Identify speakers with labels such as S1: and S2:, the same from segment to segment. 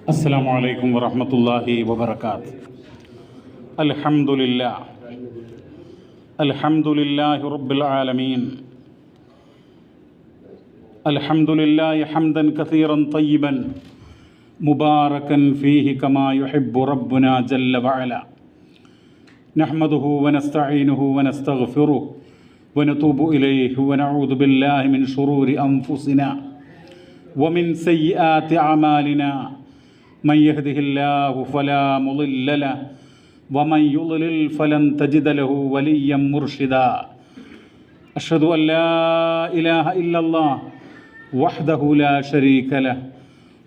S1: അസ്സലാമു അലൈക്കും വറഹ്മത്തുള്ളാഹി വബറകാത്ത്. അൽഹംദുലില്ലാഹി റബ്ബിൽ ആലമീൻ. അൽഹംദുലില്ലാഹി ഹംദൻ കസീറൻ തയ്യിബൻ മുബാറകൻ ഫീഹി കമാ യുഹിബ്ബു റബ്ബുനാ ജല്ല വഅല. നഹ്മദുഹു വനസ്തഈനുഹു വനസ്തഗ്ഫിറുഹു വനതൂബു ഇലൈഹി വനഊദു ബില്ലാഹി മിൻ ശുറൂരി അൻഫുസിനാ വമിൻ സയ്യിആതി അഅമാലിനാ. من يهده الله فلا مضل له ومن يضلل فلن تجد له وليا مرشدا. أشهد أن لا إله إلا الله وحده لا شريك له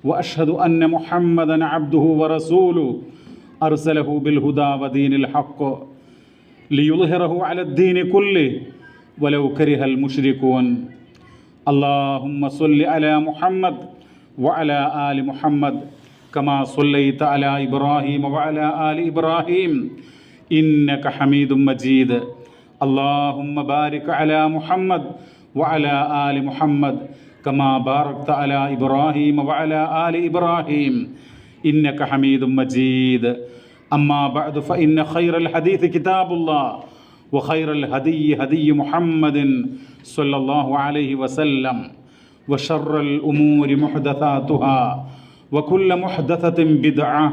S1: وأشهد أن محمدا عبده ورسوله أرسله بالهدى ودين الحق ليظهره على الدين كله ولو كره المشركون. اللهم صل على محمد وعلى آل محمد كما صليت على إبراهيم وعلى آل إبراهيم إنك حميد مجيد. اللهم بارك على محمد وعلى آل محمد كما باركت على إبراهيم وعلى آل إبراهيم إنك حميد مجيد. أما بعد فإن خير الحديث كتاب الله وخير الهدي هدي محمد صلى الله عليه وسلم وشر الأمور محدثاتها وكل محدثة بدعة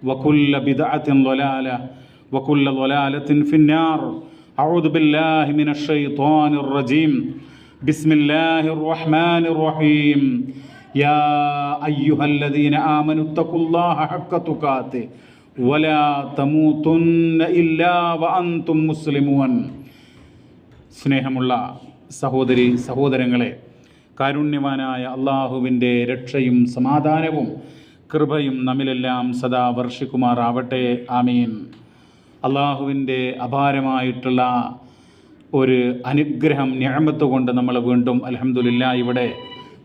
S1: وكل بدعة ضلالة وكل ضلالة في النار. أعوذ بالله من الشيطان الرجيم. بسم الله الرحمن الرحيم. يا أيها الذين آمنوا اتقوا الله حق تقاته ولا تموتن إلا وأنتم مسلمون. സ്നേഹമുള്ള സഹോദരി സഹോദരങ്ങളെ, കാരുണ്യവാനായ അള്ളാഹുവിൻ്റെ രക്ഷയും സമാധാനവും കൃപയും നമ്മിലെല്ലാം സദാ വർഷിക്കുമാറാവട്ടെ. ആമീൻ. അള്ളാഹുവിൻ്റെ അപാരമായിട്ടുള്ള ഒരു അനുഗ്രഹം നിഅമത്ത് കൊണ്ട് നമ്മൾ വീണ്ടും അൽഹംദുലില്ലാഹ് ഇവിടെ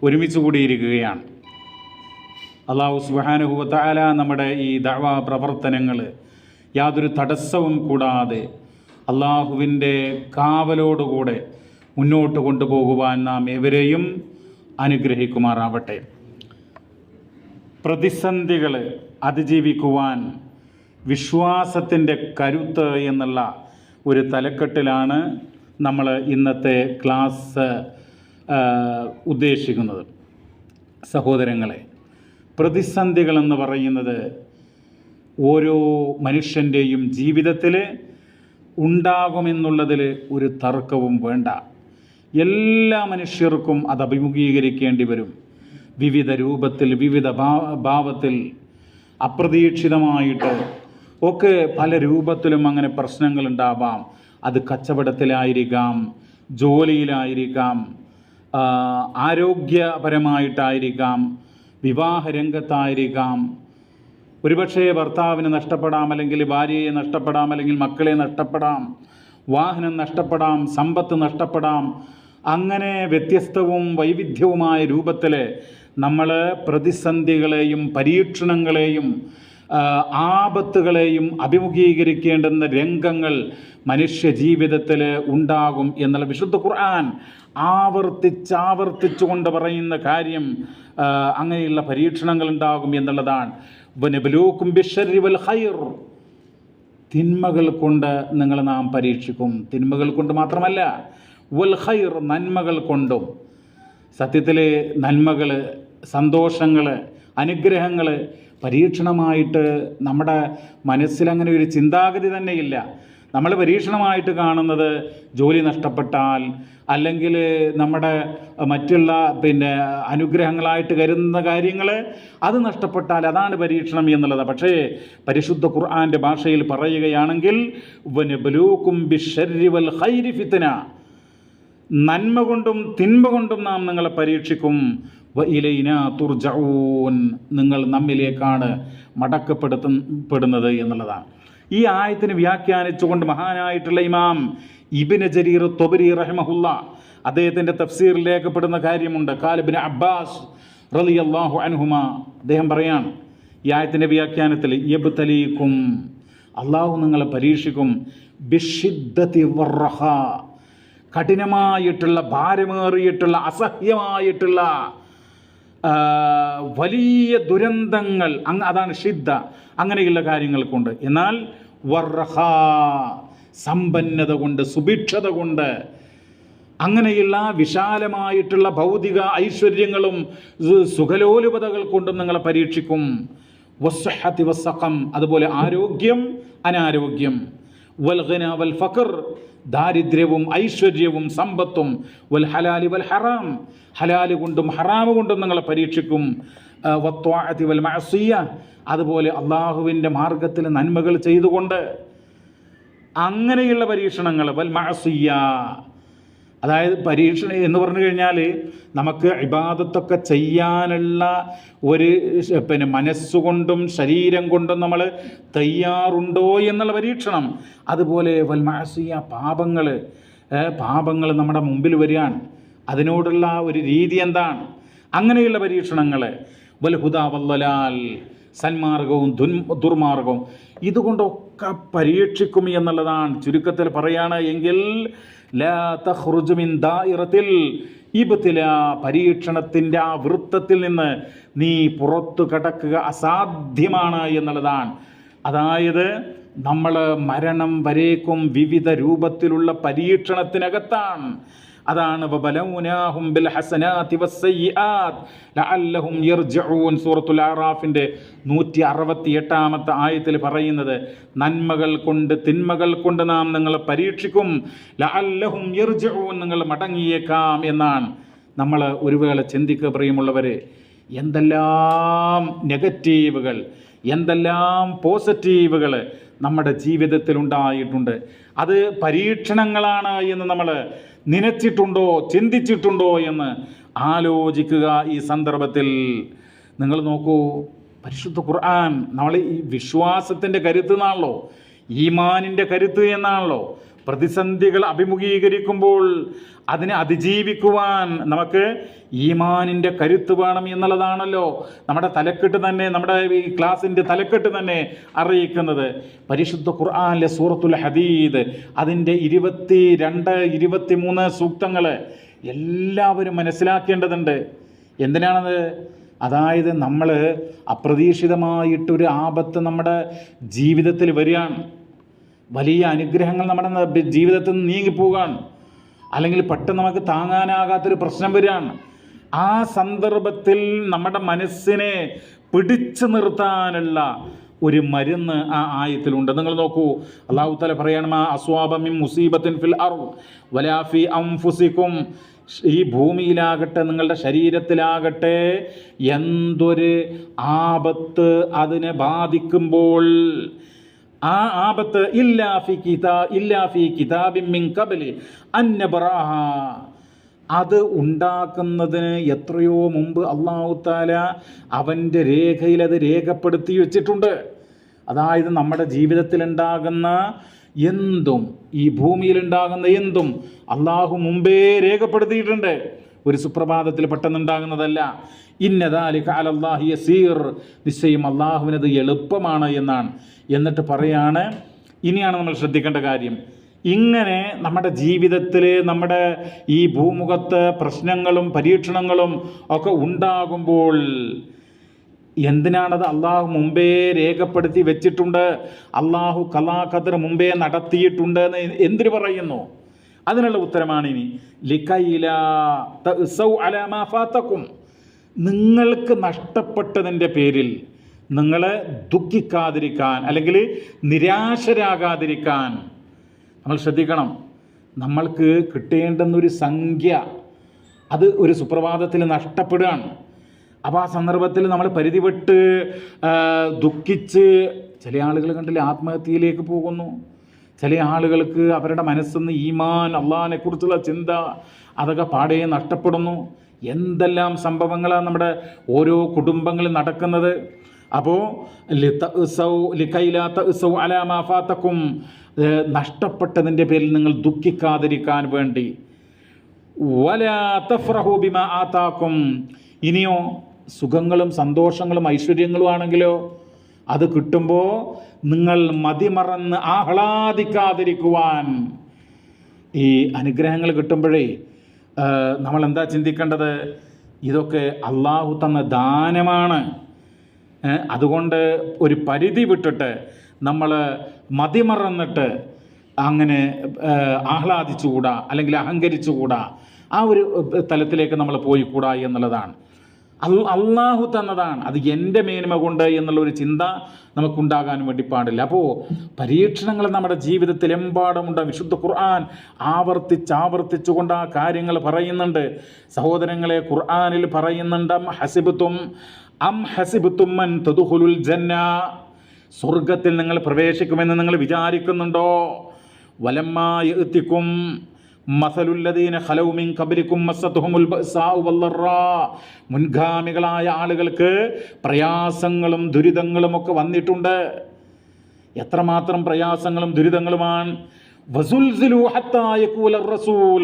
S1: ഒരുമിച്ച് കൂടിയിരിക്കുകയാണ്. അള്ളാഹു സുബ്ഹാനഹു വ തആല നമ്മുടെ ഈ ദഅ്വാ പ്രവർത്തനങ്ങൾ യാതൊരു തടസ്സവും കൂടാതെ അള്ളാഹുവിൻ്റെ കാവലോടുകൂടെ മുന്നോട്ട് കൊണ്ടുപോകുവാൻ നാം എവരെയും അനുഗ്രഹിക്കുമാറാവട്ടെ. പ്രതിസന്ധികൾ അതിജീവിക്കുവാൻ വിശ്വാസത്തിൻ്റെ കരുത്ത് എന്നുള്ള ഒരു തലക്കെട്ടിലാണ് നമ്മൾ ഇന്നത്തെ ക്ലാസ് ഉദ്ദേശിക്കുന്നത്. സഹോദരങ്ങളെ, പ്രതിസന്ധികളെന്ന് പറയുന്നത് ഓരോ മനുഷ്യൻ്റെയും ജീവിതത്തിൽ ഉണ്ടാകുമെന്നുള്ളതിൽ ഒരു തർക്കവും വേണ്ട. എല്ലാ മനുഷ്യർക്കും അത് അഭിമുഖീകരിക്കേണ്ടി വരും. വിവിധ രൂപത്തിൽ, വിവിധ ഭാവത്തിൽ, അപ്രതീക്ഷിതമായിട്ട് ഒക്കെ പല രൂപത്തിലും അങ്ങനെ പ്രശ്നങ്ങളുണ്ടാവാം. അത് കച്ചവടത്തിലായിരിക്കാം, ജോലിയിലായിരിക്കാം, ആരോഗ്യപരമായിട്ടായിരിക്കാം, വിവാഹരംഗത്തായിരിക്കാം. ഒരുപക്ഷേ ഭർത്താവിനെ നഷ്ടപ്പെടാം, അല്ലെങ്കിൽ ഭാര്യയെ നഷ്ടപ്പെടാം, അല്ലെങ്കിൽ മക്കളെ നഷ്ടപ്പെടാം, വാഹനം നഷ്ടപ്പെടാം, സമ്പത്ത് നഷ്ടപ്പെടാം. അങ്ങനെ വ്യത്യസ്തവും വൈവിധ്യവുമായ രൂപത്തിൽ നമ്മൾ പ്രതിസന്ധികളെയും പരീക്ഷണങ്ങളെയും ആപത്തുകളെയും അഭിമുഖീകരിക്കേണ്ടുന്ന രംഗങ്ങൾ മനുഷ്യ ജീവിതത്തിൽ ഉണ്ടാകും എന്നുള്ള വിശുദ്ധ ഖുർആൻ ആവർത്തിച്ചുകൊണ്ട് പറയുന്ന കാര്യം അങ്ങനെയുള്ള പരീക്ഷണങ്ങൾ ഉണ്ടാകും എന്നുള്ളതാണ്. വനബ്ലൂക്കും ബിശ്ശർരി വൽ ഖൈർ. തിന്മകൾ കൊണ്ട് നിങ്ങൾ നാം പരീക്ഷിക്കും. തിന്മകൾ കൊണ്ട് മാത്രമല്ല, വൽ ഖൈർ, നന്മകൾ കൊണ്ടും. സത്യത്തിൽ നന്മകൾ, സന്തോഷങ്ങൾ, അനുഗ്രഹങ്ങൾ പരീക്ഷണമായിട്ട് നമ്മുടെ മനസ്സിലങ്ങനെ ഒരു ചിന്താഗതി തന്നെയില്ല. നമ്മൾ പരീക്ഷണമായിട്ട് കാണുന്നത് ജോലി നഷ്ടപ്പെട്ടാൽ, അല്ലെങ്കിൽ നമ്മുടെ മറ്റുള്ള അനുഗ്രഹങ്ങളായിട്ട് കരുതുന്ന കാര്യങ്ങൾ അത് നഷ്ടപ്പെട്ടാൽ അതാണ് പരീക്ഷണം എന്നുള്ളത്. പക്ഷേ പരിശുദ്ധ ഖുർആൻ്റെ ഭാഷയിൽ പറയുകയാണെങ്കിൽ വനബ്ലൂക്കും ബിശ്ശർരി വൽ ഖൈരി ഫിത്ന, നന്മ കൊണ്ടും തിന്മ കൊണ്ടും നാം നിങ്ങളെ പരീക്ഷിക്കും. വ ഇലൈനാ തുർജഊൻ, നിങ്ങൾ നമ്മിലേക്കാണ് മടക്കപ്പെടുന്നത് എന്നുള്ളതാണ്. ഈ ആയത്തിനെ വ്യാഖ്യാനിച്ചുകൊണ്ട് മഹാനായിട്ടുള്ള ഇമാം ഇബ്നു ജരീർ ത്വബരി റഹിമഹുല്ല അദ്ദേഹത്തിൻ്റെ തഫ്സീറിൽ രേഖപ്പെടുന്ന കാര്യമുണ്ട്. ഖാല ഇബ്നു അബ്ബാസ് റളിയല്ലാഹു അൻഹുമാ, അദ്ദേഹം പറയാണ് ഈ ആയത്തിൻ്റെ വ്യാഖ്യാനത്തിൽ, യബ്തലീക്കും, അള്ളാഹു നിങ്ങളെ പരീക്ഷിക്കും, ബിശ്ശിദ്ദതി വറഖാ, കഠിനമായിട്ടുള്ള, ഭാരമേറിയിട്ടുള്ള, അസഹ്യമായിട്ടുള്ള വലിയ ദുരന്തങ്ങൾ, അതാണ് ഷിദ്ദ, അങ്ങനെയുള്ള കാര്യങ്ങൾ കൊണ്ട്. എന്നാൽ വർറഹ, സമ്പന്നത കൊണ്ട്, സുഭിക്ഷത കൊണ്ട്, അങ്ങനെയുള്ള വിശാലമായിട്ടുള്ള ഭൗതിക ഐശ്വര്യങ്ങളും സുഖലോലുപതകൾ കൊണ്ടും നിങ്ങളെ പരീക്ഷിക്കും. വസ്സഹത്തി വസ്സഖം, അതുപോലെ ആരോഗ്യം അനാരോഗ്യം. വൽഗിന വൽ ഫഖർ, ദാരിദ്ര്യവും ഐശ്വര്യവും സമ്പത്തും. വൽ ഹലാലി വൽ ഹറാം, ഹലാല് കൊണ്ടും ഹറാമ് കൊണ്ടും നിങ്ങളെ പരീക്ഷിക്കും. വത്വാഅതി വൽ മഅസിയ, അതുപോലെ അള്ളാഹുവിൻ്റെ മാർഗത്തിൽ നന്മകൾ ചെയ്തുകൊണ്ട്, അങ്ങനെയുള്ള പരീക്ഷണങ്ങൾ. വൽ മഅസിയ, അതായത് പരീക്ഷണം എന്ന് പറഞ്ഞു കഴിഞ്ഞാൽ നമുക്ക് ഇബാദത്തൊക്കെ ചെയ്യാനുള്ള ഒരു മനസ്സുകൊണ്ടും ശരീരം കൊണ്ടും നമ്മൾ തയ്യാറുണ്ടോ എന്നുള്ള പരീക്ഷണം. അതുപോലെ വൽ മഅസിയ, പാപങ്ങൾ നമ്മുടെ മുമ്പിൽ വരികയാണ്, അതിനോടുള്ള ഒരു രീതി എന്താണ്, അങ്ങനെയുള്ള പരീക്ഷണങ്ങൾ. വൽ ഹുദാ വല്ലലാൽ, സന്മാർഗവും ദുർമാർഗവും, ഇതുകൊണ്ടൊക്കെ പരീക്ഷിക്കും എന്നുള്ളതാണ്. ചുരുക്കത്തിൽ പറയാണ് എങ്കിൽ ലാ തഖ്റുജു മിൻ ദായിറത്തിൽ ഇബ്തിലാ, പരീക്ഷണത്തിൻ്റെ ആ വൃത്തത്തിൽ നിന്ന് നീ പുറത്തു കടക്കുക അസാധ്യമാണ് എന്നുള്ളതാണ്. അതായത് നമ്മൾ മരണം വരേക്കും വിവിധ രൂപത്തിലുള്ള പരീക്ഷണത്തിനകത്താണ്. അതാണ് വബലൗനാഹും ബിൽ ഹസനാതി വസ്സയ്യിആത് ലഅല്ലഹും യർജിഊൻ. സൂറത്തുൽ അറാഫിൻ്റെ 168-ാമത്തെ ആയത്തിൽ പറയുന്നത്, നന്മകൾ കൊണ്ട് തിന്മകൾ കൊണ്ട് നാം നിങ്ങളെ പരീക്ഷിക്കും, ലഅല്ലഹും യർജിഊൻ, നിങ്ങൾ മടങ്ങിയേക്കാം എന്നാണ്. നമ്മൾ ഒരു വേള ചിന്തിക്കുക പ്രിയമുള്ളവർ, എന്തെല്ലാം നെഗറ്റീവുകൾ, എന്തെല്ലാം പോസിറ്റീവുകൾ നമ്മുടെ ജീവിതത്തിൽ ഉണ്ടായിട്ടുണ്ട്. അത് പരീക്ഷണങ്ങളാണ് എന്ന് നമ്മൾ നനച്ചിട്ടുണ്ടോ, ചിന്തിച്ചിട്ടുണ്ടോ എന്ന് ആലോചിക്കുക. ഈ സന്ദർഭത്തിൽ നിങ്ങൾ നോക്കൂ, പരിശുദ്ധ ഖുർആൻ നമ്മൾ ഈ വിശ്വാസത്തിൻ്റെ കരുത്ത് എന്നാണല്ലോ, ഈമാനിൻ്റെ കരുത്ത് എന്നാണല്ലോ. പ്രതിസന്ധികൾ അഭിമുഖീകരിക്കുമ്പോൾ അതിനെ അതിജീവിക്കുവാൻ നമുക്ക് ഈമാനിൻ്റെ കരുത്ത് വേണം എന്നുള്ളതാണല്ലോ നമ്മുടെ തലക്കെട്ട് തന്നെ, നമ്മുടെ ഈ ക്ലാസിൻ്റെ തലക്കെട്ട് തന്നെ അറിയിക്കുന്നത്. പരിശുദ്ധ ഖുർആനിലെ സൂറത്തുൽ ഹദീദ് അതിൻ്റെ 22, 23 സൂക്തങ്ങൾ എല്ലാവരും മനസ്സിലാക്കേണ്ടതുണ്ട്. എന്തിനാണത്? അതായത് നമ്മൾ അപ്രതീക്ഷിതമായിട്ടൊരു ആപത്ത് നമ്മുടെ ജീവിതത്തിൽ വരികയാണ്, വലിയ അനുഗ്രഹങ്ങൾ നമ്മുടെ ജീവിതത്തിൽ നിന്ന് നീങ്ങിപ്പോവുകയാണ്, അല്ലെങ്കിൽ പെട്ടെന്ന് നമുക്ക് താങ്ങാനാകാത്തൊരു പ്രശ്നം വരികയാണ്. ആ സന്ദർഭത്തിൽ നമ്മുടെ മനസ്സിനെ പിടിച്ചു നിർത്താനുള്ള ഒരു മരുന്ന് ആ ആയത്തിലുണ്ട്. നിങ്ങൾ നോക്കൂ, അല്ലാഹു തആല പറയാണ്, മാ അസ്വാബ മിൻ മുസീബത്തിൻ ഫിൽ അർദ് വലാ ഫീ അൻഫുസികും, ഈ ഭൂമിയിലാകട്ടെ നിങ്ങളുടെ ശരീരത്തിലാകട്ടെ എന്തൊരു ആപത്ത് അതിനെ ബാധിക്കുമ്പോൾ, ആ ആപത്ത് ഇല്ലാ ഫീ കിതാബിൻ മിൻ ഖബ്ലി അൻ നബ്റാഹ, അത് ഉണ്ടാക്കുന്നതിന് എത്രയോ മുമ്പ് അല്ലാഹു തആല അവൻ്റെ രേഖയിൽ അത് രേഖപ്പെടുത്തി വെച്ചിട്ടുണ്ട്. അതായത് നമ്മുടെ ജീവിതത്തിലുണ്ടാകുന്ന എന്തും, ഈ ഭൂമിയിലുണ്ടാകുന്ന എന്തും അള്ളാഹു മുമ്പേ രേഖപ്പെടുത്തിയിട്ടുണ്ട്. ഒരു സുപ്രഭാതത്തിൽ പെട്ടെന്നുണ്ടാകുന്നതല്ല. ഇന്ന ദാലിക അലല്ലാഹി യസീർ, നിശ്ചയം അള്ളാഹുവിനത് എളുപ്പമാണ് എന്നാണ്. എന്നിട്ട് പറയാണ്, ഇനിയാണ് നമ്മൾ ശ്രദ്ധിക്കേണ്ട കാര്യം, ഇങ്ങനെ നമ്മുടെ ജീവിതത്തിൽ നമ്മുടെ ഈ ഭൂമുഖത്ത് പ്രശ്നങ്ങളും പരീക്ഷണങ്ങളും ഒക്കെ ഉണ്ടാകുമ്പോൾ എന്തിനാണത് അള്ളാഹു മുമ്പേ രേഖപ്പെടുത്തി വെച്ചിട്ടുണ്ട്, അള്ളാഹു ഖലാ ഖദർ മുമ്പേ നടത്തിയിട്ടുണ്ട് എന്ന് എന്തിനു പറയുന്നു? അതിനുള്ള ഉത്തരമാണ് ഇനി, ലികൈലാ തഅസൗ അലാ മാ ഫാതകും, നിങ്ങൾക്ക് നഷ്ടപ്പെട്ടതിൻ്റെ പേരിൽ നിങ്ങൾ ദുഃഖിക്കാതിരിക്കാൻ, അല്ലെങ്കിൽ നിരാശരാകാതിരിക്കാൻ. നമ്മൾ ശ്രദ്ധിക്കണം, നമ്മൾക്ക് കിട്ടേണ്ടുന്നൊരു സംഖ്യ അത് ഒരു സുപ്രഭാതത്തിൽ നഷ്ടപ്പെടുകയാണ്. അപ്പോൾ ആ സന്ദർഭത്തിൽ നമ്മൾ പരിധിവിട്ട് ദുഃഖിച്ച്, ചില ആളുകൾ കണ്ടില്ലേ ആത്മഹത്യയിലേക്ക് പോകുന്നു, ചില ആളുകൾക്ക് അവരുടെ മനസ്സിന്ന് ഈമാൻ, അള്ളാഹിനെക്കുറിച്ചുള്ള ചിന്ത അതൊക്കെ പാടെ നഷ്ടപ്പെടുന്നു. എന്തെല്ലാം സംഭവങ്ങളാണ് നമ്മുടെ ഓരോ കുടുംബങ്ങളിൽ നടക്കുന്നത്. അപ്പോൾ നഷ്ടപ്പെട്ടതിൻ്റെ പേരിൽ നിങ്ങൾ ദുഃഖിക്കാതിരിക്കാൻ വേണ്ടി, വലാ തഫ്റഹു ബിമാ ആതാക്കും, ഇനിയോ സുഖങ്ങളും സന്തോഷങ്ങളും ഐശ്വര്യങ്ങളും ആണെങ്കിലോ അത് കിട്ടുമ്പോൾ നിങ്ങൾ മതിമറന്ന് ആഹ്ലാദിക്കാതിരിക്കുവാൻ. ഈ അനുഗ്രഹങ്ങൾ കിട്ടുമ്പോഴേ നമ്മൾ എന്താ ചിന്തിക്കേണ്ടത്? ഇതൊക്കെ അള്ളാഹു തന്ന ദാനമാണ്. അതുകൊണ്ട് ഒരു പരിധി വിട്ടിട്ട് നമ്മൾ മതിമറന്നിട്ട് അങ്ങനെ ആഹ്ലാദിച്ചുകൂടാ, അല്ലെങ്കിൽ അഹങ്കരിച്ചുകൂടാ, ആ ഒരു തലത്തിലേക്ക് നമ്മൾ പോയിക്കൂടാ എന്നുള്ളതാണ്. അള്ളാഹു തന്നതാണ്, അത് എൻ്റെ മേന്മ കൊണ്ട് എന്നുള്ളൊരു ചിന്ത നമുക്കുണ്ടാകാൻ വേണ്ടി പാടില്ല. അപ്പോൾ പരീക്ഷണങ്ങൾ നമ്മുടെ ജീവിതത്തിൽ എമ്പാടുമുണ്ട്. വിശുദ്ധ ഖുർആൻ ആവർത്തിച്ചുകൊണ്ട് ആ കാര്യങ്ങൾ പറയുന്നുണ്ട്. സഹോദരങ്ങളെ, ഖുർആനിൽ പറയുന്നുണ്ട്, അം ഹസിബുതും അൻ തദ്ഖുലുൽ ജന്ന, സ്വർഗത്തിൽ നിങ്ങൾ പ്രവേശിക്കുമെന്ന് നിങ്ങൾ വിചാരിക്കുന്നുണ്ടോ? വലമ്മാ യഅതികും മസലുല്ലദീന ഖലൗ മിൻ ഖബ്ലികും മസ്സതുഹുൽ ബഅസാഉ വല്ലറാ, മുൻഗാമികളായ ആളുകൾക്ക് പ്രയാസങ്ങളും ദുരിതങ്ങളും ഒക്കെ വന്നിട്ടുണ്ട്. എത്രമാത്രം പ്രയാസങ്ങളും ദുരിതങ്ങളുമാണ്. വസുൽസിലു ഹത്താ യഖൂല റസൂൽ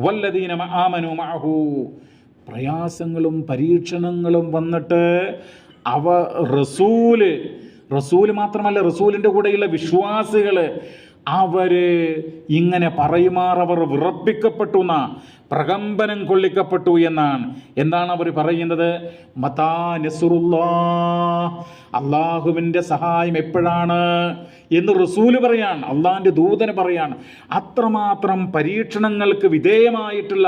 S1: വല്ലദീന ആമനു മഅഹു, പ്രയാസങ്ങളും പരീക്ഷണങ്ങളും വന്നിട്ട് റസൂല് മാത്രമല്ല, റസൂലിൻ്റെ കൂടെയുള്ള വിശ്വാസികൾ അവർ ഇങ്ങനെ പറയുമാർ അവർ വിറപ്പിക്കപ്പെട്ടു പ്രകമ്പനം കൊള്ളിക്കപ്പെട്ടു എന്നാണ്. എന്താണ് അവർ പറയുന്നത്? മതാ നസ്റുല്ലാഹ്, അള്ളാഹുവിൻ്റെ സഹായം എപ്പോഴാണ് എന്ന് റസൂല് പറയാണ്, അള്ളാഹിൻ്റെ ദൂതന് പറയാണ്. അത്രമാത്രം പരീക്ഷണങ്ങൾക്ക് വിധേയമായിട്ടുള്ള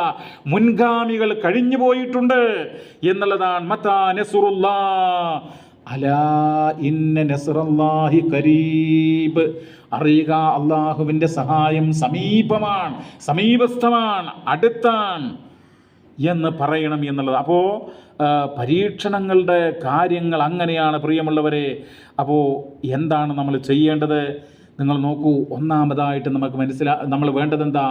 S1: മുൻഗാമികൾ കഴിഞ്ഞു പോയിട്ടുണ്ട് എന്നുള്ളതാണ്. മതാ നസ്റുല്ലാഹ് അലാ ഇന്ന നസ്റല്ലാഹി ഖരീബ്, അറിയുക, അള്ളാഹുവിൻ്റെ സഹായം സമീപസ്ഥമാണ്, അടുത്താണ് എന്ന് പറയണം എന്നുള്ളത്. അപ്പോൾ പരീക്ഷണങ്ങളുടെ കാര്യങ്ങൾ അങ്ങനെയാണ് പ്രിയമുള്ളവരെ. അപ്പോൾ എന്താണ് നമ്മൾ ചെയ്യേണ്ടത്? നിങ്ങൾ നോക്കൂ, ഒന്നാമതായിട്ട് നമുക്ക് നമ്മൾ വേണ്ടത് എന്താ?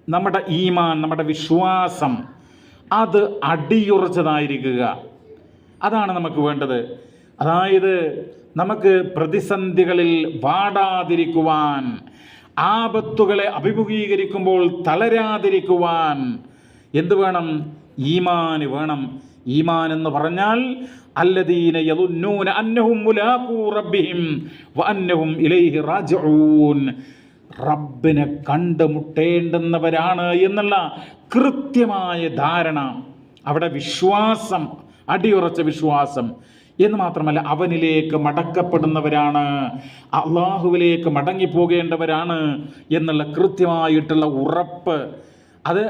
S1: നമ്മുടെ ഈമാൻ, നമ്മുടെ വിശ്വാസം അത് അടിയുറച്ചതായിരിക്കുക. അതാണ് നമുക്ക് വേണ്ടത്. അതായത് നമുക്ക് പ്രതിസന്ധികളിൽ വാടാതിരിക്കുവാൻ, ആപത്തുകളെ അഭിമുഖീകരിക്കുമ്പോൾ തളരാതിരിക്കുവാൻ എന്ത് വേണം? ഈമാൻ വേണം. ഈമാൻ എന്ന് പറഞ്ഞാൽ അല്ലദീന യദുന്നൂന അന്നഹും മുലാഖൂ റബ്ബിഹിം വഅന്നഹും ഇലൈഹി റാജിഊൻ, റബ്ബിനെ കണ്ടുമുട്ടേണ്ടുന്നവരാണ് എന്നുള്ള കൃത്യമായ ധാരണ, അവിടെ വിശ്വാസം, അടിയുറച്ച വിശ്വാസം എന്ന് മാത്രമല്ല, അവനിലേക്ക് മടക്കപ്പെടുന്നവരാണ്, അള്ളാഹുവിലേക്ക് മടങ്ങിപ്പോകേണ്ടവരാണ് എന്നുള്ള കൃത്യമായിട്ടുള്ള ഉറപ്പ്, അത്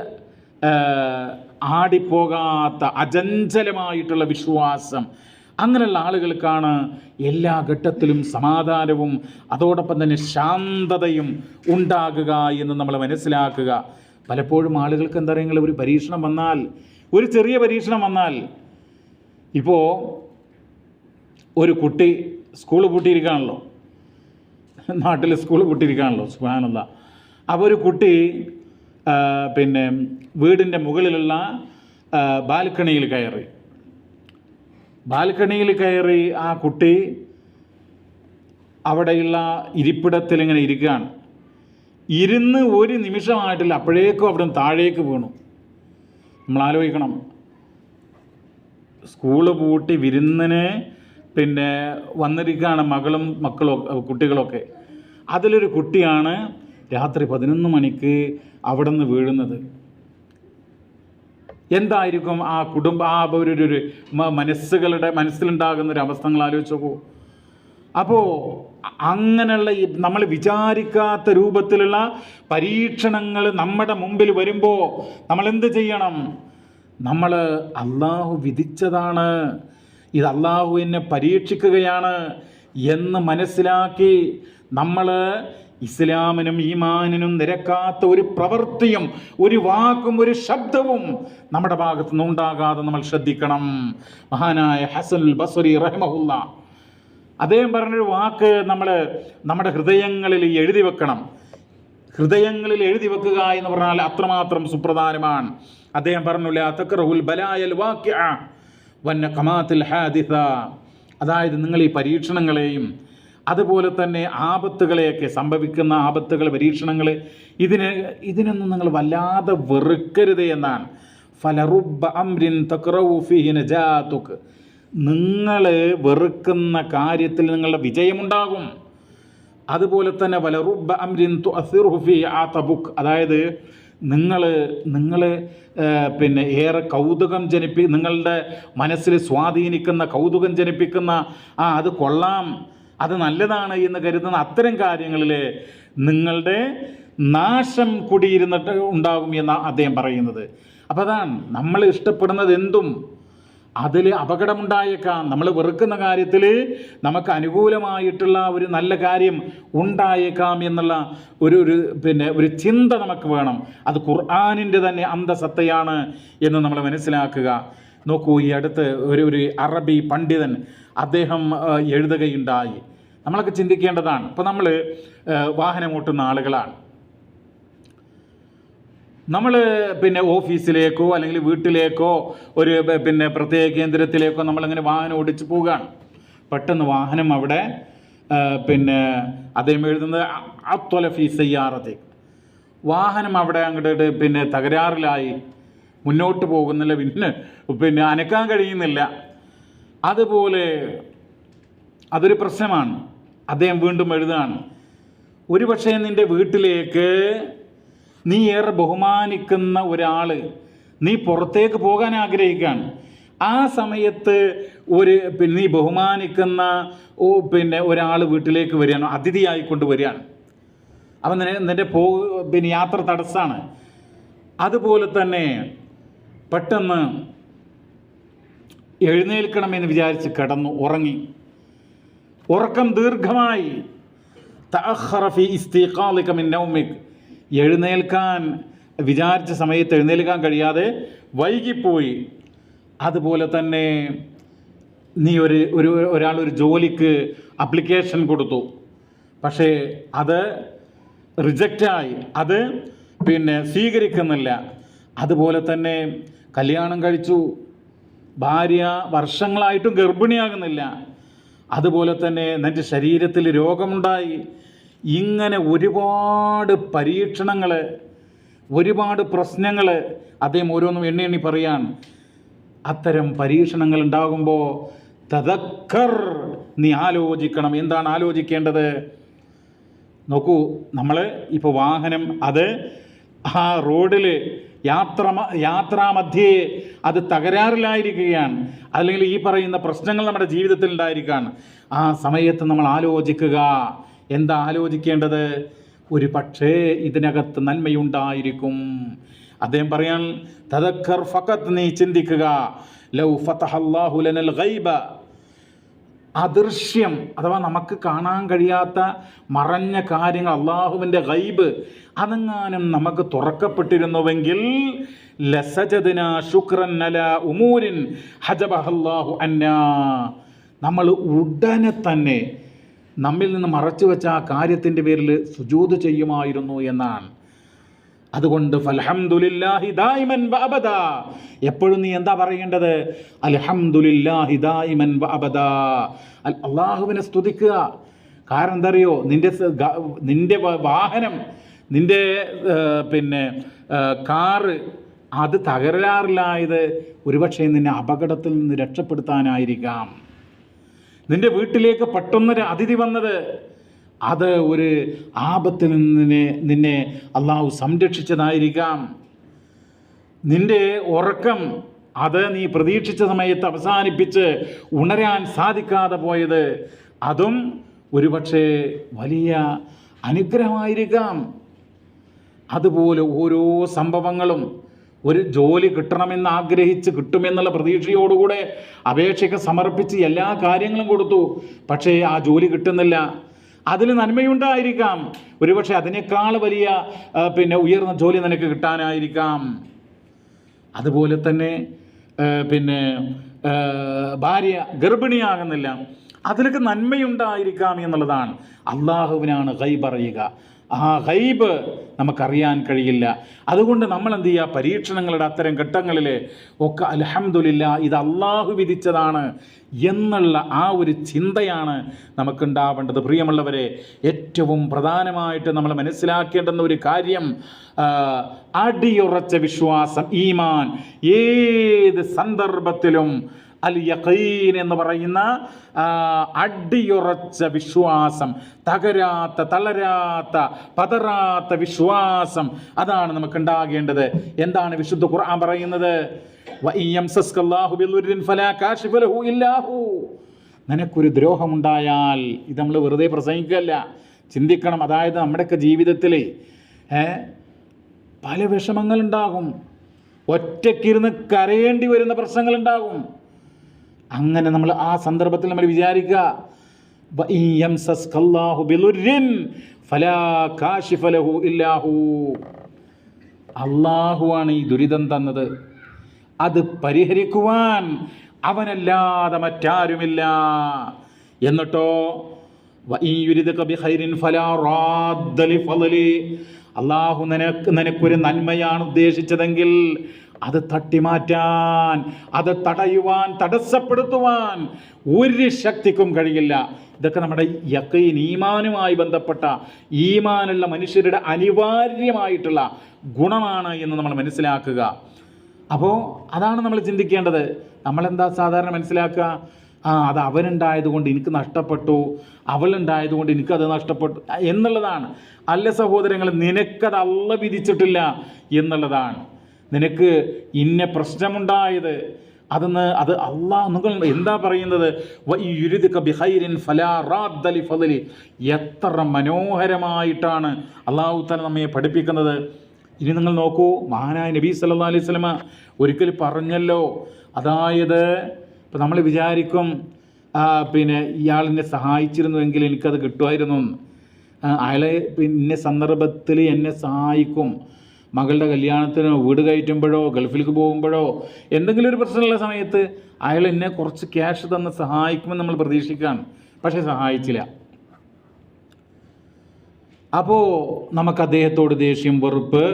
S1: ആടിപ്പോകാത്ത അചഞ്ചലമായിട്ടുള്ള വിശ്വാസം. അങ്ങനെയുള്ള ആളുകൾക്കാണ് എല്ലാ ഘട്ടത്തിലും സമാധാനവും അതോടൊപ്പം തന്നെ ശാന്തതയും ഉണ്ടാകുക എന്ന് നമ്മൾ മനസ്സിലാക്കുക. പലപ്പോഴും ആളുകൾക്ക് എന്താ പറയുക, ഒരു പരീക്ഷണം വന്നാൽ, ഒരു ചെറിയ പരീക്ഷണം വന്നാൽ, ഇപ്പോൾ ഒരു കുട്ടി സ്കൂൾ പൂട്ടിയിരിക്കുകയാണല്ലോ, നാട്ടിൽ സ്കൂൾ പൂട്ടിയിരിക്കുകയാണല്ലോ, സുബ്ഹാനല്ലാഹ്. അപ്പോൾ ഒരു കുട്ടി വീടിൻ്റെ മുകളിലുള്ള ബാൽക്കണിയിൽ കയറി ആ കുട്ടി അവിടെയുള്ള ഇരിപ്പിടത്തിൽ ഇങ്ങനെ ഇരിക്കുകയാണ്. ഇരുന്ന് ഒരു നിമിഷമായിട്ടില്ല, അപ്പോഴേക്കും അവിടെ താഴേക്ക് വീണു. നമ്മൾ ആലോചിക്കണം, സ്കൂള് പൂട്ടി വിരുന്നിന് വന്നിരിക്കുകയാണ് മക്കളും കുട്ടികളൊക്കെ. അതിലൊരു കുട്ടിയാണ് രാത്രി 11 മണിക്ക് അവിടെ നിന്ന് വീഴുന്നത്. എന്തായിരിക്കും ആ ഒരു മനസ്സിലുണ്ടാകുന്ന ഒരു അവസ്ഥകൾ ആലോചിച്ച് നോക്കൂ. അപ്പോൾ അങ്ങനെയുള്ള നമ്മൾ വിചാരിക്കാത്ത രൂപത്തിലുള്ള പരീക്ഷണങ്ങൾ നമ്മുടെ മുമ്പിൽ വരുമ്പോൾ നമ്മൾ എന്ത് ചെയ്യണം? നമ്മൾ അള്ളാഹു വിധിച്ചതാണ്, ഇത് അള്ളാഹു എന്നെ പരീക്ഷിക്കുകയാണ് എന്ന് മനസ്സിലാക്കി നമ്മൾ ഇസ്ലാമിനും ഈമാനിനും നിരക്കാത്ത ഒരു പ്രവൃത്തിയും ഒരു വാക്കും ഒരു ശബ്ദവും നമ്മുടെ ഭാഗത്തു നിന്നുണ്ടാകാതെ നമ്മൾ ശ്രദ്ധിക്കണം. മഹാനായ ഹസനുൽ ബസ്രി റഹിമഹുല്ലാ അദ്ദേഹം പറഞ്ഞൊരു വാക്ക് നമ്മൾ നമ്മുടെ ഹൃദയങ്ങളിൽ എഴുതി വെക്കണം. ഹൃദയങ്ങളിൽ എഴുതി വെക്കുക എന്ന് പറഞ്ഞാൽ അത്രമാത്രം സുപ്രധാനമാണ്. അദ്ദേഹം പറഞ്ഞു, ലാ തക്റഹുൽ ബലായൽ വാഖിഅ വന്നഖമാത്തിൽ ഹാദിസ, അതായത് നിങ്ങൾ ഈ പരീക്ഷണങ്ങളെയും അതുപോലെ തന്നെ ആപത്തുകളെയൊക്കെ, സംഭവിക്കുന്ന ആപത്തുകൾ, പരീക്ഷണങ്ങൾ, ഇതിനൊന്നും നിങ്ങൾ വല്ലാതെ വെറുക്കരുത് എന്നാണ്. ഫലറുബ്ബ അംരിൻ തക്റഹു ഫീഹി നജാതുക, നിങ്ങൾ വെറുക്കുന്ന കാര്യത്തിൽ നിങ്ങളുടെ വിജയമുണ്ടാകും. അതുപോലെ തന്നെ വലറുബ്ബ അംരിൻ തുഅസിറുഹു ഫീഹി ആതബുക, അതായത് നിങ്ങൾ പിന്നെ ഏറെ കൗതുകം നിങ്ങളുടെ മനസ്സിൽ സ്വാധീനിക്കുന്ന കൗതുകം ജനിപ്പിക്കുന്ന അത് കൊള്ളാം, അത് നല്ലതാണ് എന്ന് കരുതുന്ന അത്തരം കാര്യങ്ങളിൽ നിങ്ങളുടെ നാശം കുടിയിരുന്നിട്ട് ഉണ്ടാകും എന്നാണ് അദ്ദേഹം പറയുന്നത്. അപ്പോൾ അതാണ്, നമ്മൾ ഇഷ്ടപ്പെടുന്നത് എന്തും അതിൽ അപകടമുണ്ടായേക്കാം. നമ്മൾ വെറുക്കുന്ന കാര്യത്തിൽ നമുക്ക് അനുകൂലമായിട്ടുള്ള ഒരു നല്ല കാര്യം ഉണ്ടായേക്കാം എന്നുള്ള ഒരു ചിന്ത നമുക്ക് വേണം. അത് ഖുർആനിൻ്റെ തന്നെ അന്തസത്തയാണ് എന്ന് നമ്മൾ മനസ്സിലാക്കുക. നോക്കൂ, ഈ അടുത്ത് ഒരു അറബി പണ്ഡിതൻ അദ്ദേഹം എഴുതുകയുണ്ടായി. നമ്മളൊക്കെ ചിന്തിക്കേണ്ടതാണ്. ഇപ്പോൾ നമ്മൾ വാഹനം ഓട്ടുന്ന ആളുകളാണ്. നമ്മൾ ഓഫീസിലേക്കോ അല്ലെങ്കിൽ വീട്ടിലേക്കോ ഒരു പ്രത്യേക കേന്ദ്രത്തിലേക്കോ നമ്മളങ്ങനെ വാഹനം ഓടിച്ച് പോവുകയാണ്. പെട്ടെന്ന് വാഹനം അവിടെ അദ്ദേഹം എഴുതുന്നത് അത്വലഫി സയ്യാറത്തി, വാഹനം അവിടെ അങ്ങോട്ട് തകരാറിലായി, മുന്നോട്ട് പോകുന്നില്ല, അനക്കാൻ കഴിയുന്നില്ല. അതുപോലെ അതൊരു പ്രശ്നമാണ്. അദ്ദേഹം വീണ്ടും എഴുതുകയാണ്, ഒരു പക്ഷേ നിൻ്റെ വീട്ടിലേക്ക് നീ ഏറെ ബഹുമാനിക്കുന്ന ഒരാൾ, നീ പുറത്തേക്ക് പോകാൻ ആഗ്രഹിക്കുകയാണ്. ആ സമയത്ത് നീ ബഹുമാനിക്കുന്ന ഒരാൾ വീട്ടിലേക്ക് വരികയാണ്, അതിഥിയായിക്കൊണ്ട് വരികയാണ്. അപ്പം നിൻ്റെ യാത്ര തടസ്സമാണ്. അതുപോലെ തന്നെ പെട്ടെന്ന് എഴുന്നേൽക്കണമെന്ന് വിചാരിച്ച് കിടന്നു, ഉറങ്ങി. ഉറക്കം ദീർഘമായി. തഅഖറ ഫീ ഇസ്തിഖാലിക മിൻ നൗമിക്, എഴുന്നേൽക്കാൻ വിചാരിച്ച സമയത്ത് എഴുന്നേൽക്കാൻ കഴിയാതെ വൈകിപ്പോയി. അതുപോലെ തന്നെ നീ ഒരാളൊരു ജോലിക്ക് അപ്ലിക്കേഷൻ കൊടുത്തു, പക്ഷേ അത് റിജക്റ്റായി, അത് സ്വീകരിക്കുന്നില്ല. അതുപോലെ തന്നെ കല്യാണം കഴിച്ചു, ഭാര്യ വർഷങ്ങളായിട്ടും ഗർഭിണിയാകുന്നില്ല. അതുപോലെ തന്നെ നിൻ്റെ ശരീരത്തിൽ രോഗമുണ്ടായി. ഇങ്ങനെ ഒരുപാട് പരീക്ഷണങ്ങൾ, ഒരുപാട് പ്രശ്നങ്ങൾ അദ്ദേഹം ഓരോന്നും എണ്ണി പറയാൻ. അത്തരം പരീക്ഷണങ്ങൾ ഉണ്ടാകുമ്പോൾ തദക്കർ, നീ ആലോചിക്കണം. എന്താണ് ആലോചിക്കേണ്ടത്? നോക്കൂ, നമ്മൾ ഇപ്പോൾ വാഹനം അത് ആ റോഡിൽ യാത്രാമധ്യേ അത് തകരാറിലായിരിക്കുകയാണ്, അല്ലെങ്കിൽ ഈ പറയുന്ന പ്രശ്നങ്ങൾ നമ്മുടെ ജീവിതത്തിൽ ഉണ്ടായിരിക്കുകയാണ്. ആ സമയത്ത് നമ്മൾ ആലോചിക്കുക. എന്താ ആലോചിക്കേണ്ടത്? ഒരു പക്ഷേ ഇതിനകത്ത് നന്മയുണ്ടായിരിക്കും. അദ്ദേഹം പറയാൻ, തദക്കർ ഫഖത്ത്, നീ ചിന്തിക്കുക, ലൗ ഫതഹല്ലാഹു ലനൽ ഗൈബ, അദൃശ്യം അഥവാ നമുക്ക് കാണാൻ കഴിയാത്ത മറഞ്ഞ കാര്യങ്ങൾ, അള്ളാഹുവിൻ്റെ ഗൈബ്, അതെങ്ങാനും നമുക്ക് തുറക്കപ്പെട്ടിരുന്നുവെങ്കിൽ ലസജദ്നാ ശുക്രൻ അലാ ഉമൂരിൻ ഹജബഹല്ലാഹു അന്നാ, നമ്മൾ ഉടനെ തന്നെ നമ്മിൽ നിന്ന് മറച്ചു വെച്ച ആ കാര്യത്തിൻ്റെ പേരിൽ സുജൂദ് ചെയ്യുമായിരുന്നു എന്നാണ്. അതുകൊണ്ട് ഫൽഹംദുലില്ലാഹി ദായിമൻ വഅബദാ, എപ്പോഴും നീ എന്താ പറയേണ്ടത്? അൽഹംദുലില്ലാഹി ദായിമൻ വഅബദാ, അള്ളാഹുവിനെ സ്തുതിക്കുക. കാരണം എന്താ അറിയോ? നിൻ്റെ വാഹനം, നിൻ്റെ കാറ് അത് തകരാറിലായത് ഒരുപക്ഷെ നിന്നെ അപകടത്തിൽ നിന്ന് രക്ഷപ്പെടുത്താനായിരിക്കാം. നിൻ്റെ വീട്ടിലേക്ക് പെട്ടെന്നൊരു അതിഥി വന്നത് അത് ഒരു ആപത്തിൽ നിന്നെ അള്ളാഹു സംരക്ഷിച്ചതായിരിക്കാം. നിൻ്റെ ഉറക്കം അത് നീ പ്രതീക്ഷിച്ച സമയത്ത് അവസാനിപ്പിച്ച് ഉണരാൻ സാധിക്കാതെ പോയത് അതും ഒരുപക്ഷെ വലിയ അനുഗ്രഹമായിരിക്കാം. അതുപോലെ ഓരോ സംഭവങ്ങളും, ഒരു ജോലി കിട്ടണമെന്ന് ആഗ്രഹിച്ച് കിട്ടുമെന്നുള്ള പ്രതീക്ഷയോടുകൂടെ അപേക്ഷയൊക്കെ സമർപ്പിച്ച് എല്ലാ കാര്യങ്ങളും കൊടുത്തു, പക്ഷേ ആ ജോലി കിട്ടുന്നില്ല. അതിൽ നന്മയുണ്ടായിരിക്കാം, ഒരുപക്ഷെ അതിനേക്കാൾ വലിയ ഉയർന്ന ജോലി നിനക്ക് കിട്ടാനായിരിക്കാം. അതുപോലെ തന്നെ ഭാര്യ ഗർഭിണിയാകുന്നില്ല, അതിലൊക്കെ നന്മയുണ്ടായിരിക്കാം എന്നുള്ളതാണ്. അള്ളാഹുവിനാണ് ഗൈബ് അറിയുക. ആ ഗൈബ് നമുക്കറിയാൻ കഴിയില്ല. അതുകൊണ്ട് നമ്മൾ എന്ത് ചെയ്യുക? പരീക്ഷണങ്ങളുടെ അത്തരം ഘട്ടങ്ങളിൽ ഒക്കെ അൽഹംദുലില്ലാ, ഇത് അള്ളാഹു വിധിച്ചതാണ് എന്നുള്ള ആ ഒരു ചിന്തയാണ് നമുക്കുണ്ടാവേണ്ടത്. പ്രിയമുള്ളവരെ, ഏറ്റവും പ്രധാനമായിട്ട് നമ്മൾ മനസ്സിലാക്കേണ്ടുന്ന ഒരു കാര്യം, അടിയുറച്ച വിശ്വാസം, ഈമാൻ, ഏത് സന്ദർഭത്തിലും അൽ യഖീൻ എന്ന് പറയുന്ന അടിയുറച്ച വിശ്വാസം, തളരാത്ത പതറാത്ത വിശ്വാസം, അതാണ് നമുക്ക് ഉണ്ടാകേണ്ടത്. എന്താണ് വിശുദ്ധ ഖുർആൻ പറയുന്നത്? നിനക്കൊരു ദ്രോഹമുണ്ടായാൽ, ഇത് നമ്മൾ വെറുതെ പ്രസംഗിക്കല്ല, ചിന്തിക്കണം. അതായത് നമ്മുടെയൊക്കെ ജീവിതത്തിൽ പല വിഷമങ്ങളുണ്ടാകും, ഒറ്റയ്ക്കിരുന്ന് കരയേണ്ടി വരുന്ന പ്രശ്നങ്ങളുണ്ടാകും. അങ്ങനെ നമ്മൾ ആ സന്ദർഭത്തിൽ നമ്മൾ വിചാരിക്കുക, അള്ളാഹുവാണ് ഈ ദുരിതം തന്നത്, അത് പരിഹരിക്കുവാൻ അവനല്ലാതെ മറ്റാരുമില്ല. എന്നിട്ടോ അള്ളാഹു നിനക്കൊരു നന്മയാണ് ഉദ്ദേശിച്ചതെങ്കിൽ അത് തട്ടിമാറ്റാൻ, അത് തടയുവാൻ, തടസ്സപ്പെടുത്തുവാൻ ഒരു ശക്തിക്കും കഴിയില്ല. ഇതൊക്കെ നമ്മുടെ യഖീൻ, ഈമാനുമായി ബന്ധപ്പെട്ട, ഈമാനുള്ള മനുഷ്യരുടെ അനിവാര്യമായിട്ടുള്ള ഗുണമാണ് എന്ന് നമ്മൾ മനസ്സിലാക്കുക. അപ്പോൾ അതാണ് നമ്മൾ ചിന്തിക്കേണ്ടത്. നമ്മളെന്താ സാധാരണ മനസ്സിലാക്കുക? അത് അവനുണ്ടായതുകൊണ്ട് എനിക്ക് നഷ്ടപ്പെട്ടു, അവളുണ്ടായതുകൊണ്ട് എനിക്കത് നഷ്ടപ്പെട്ടു എന്നുള്ളതാണ്. അല്ല സഹോദരങ്ങൾ, നിനക്കത് അള്ളാഹു വിധിച്ചിട്ടില്ല എന്നുള്ളതാണ്. നിനക്ക് ഇന്ന പ്രശ്നമുണ്ടായത് അത് അള്ളാഹ്, നിങ്ങൾ എന്താ പറയുന്നത്? എത്ര മനോഹരമായിട്ടാണ് അള്ളാഹു തആല നമ്മെ പഠിപ്പിക്കുന്നത്. ഇനി നിങ്ങൾ നോക്കൂ, മഹാനായ നബി സല്ലല്ലാഹു അലൈഹി വസല്ലമ ഒരിക്കൽ പറഞ്ഞല്ലോ, അതായത് ഇപ്പം നമ്മൾ വിചാരിക്കും ഇയാൾ എന്നെ സഹായിച്ചിരുന്നുവെങ്കിൽ എനിക്കത് കിട്ടുമായിരുന്നു. അയാളെ പിന്നെ സന്ദർഭത്തിൽ എന്നെ സഹായിക്കും, മകളുടെ കല്യാണത്തിന്, വീട് കയറ്റുമ്പോഴോ, ഗൾഫിലേക്ക് പോകുമ്പോഴോ, എന്തെങ്കിലും ഒരു പ്രശ്നമുള്ള സമയത്ത് അയാൾ എന്നെ കുറച്ച് ക്യാഷ് തന്ന് സഹായിക്കുമെന്ന് നമ്മൾ പ്രതീക്ഷിക്കുകയാണ്. പക്ഷേ സഹായിച്ചില്ല. അപ്പോൾ നമുക്ക് അദ്ദേഹത്തോട് ദേഷ്യം, വെറുപ്പ്,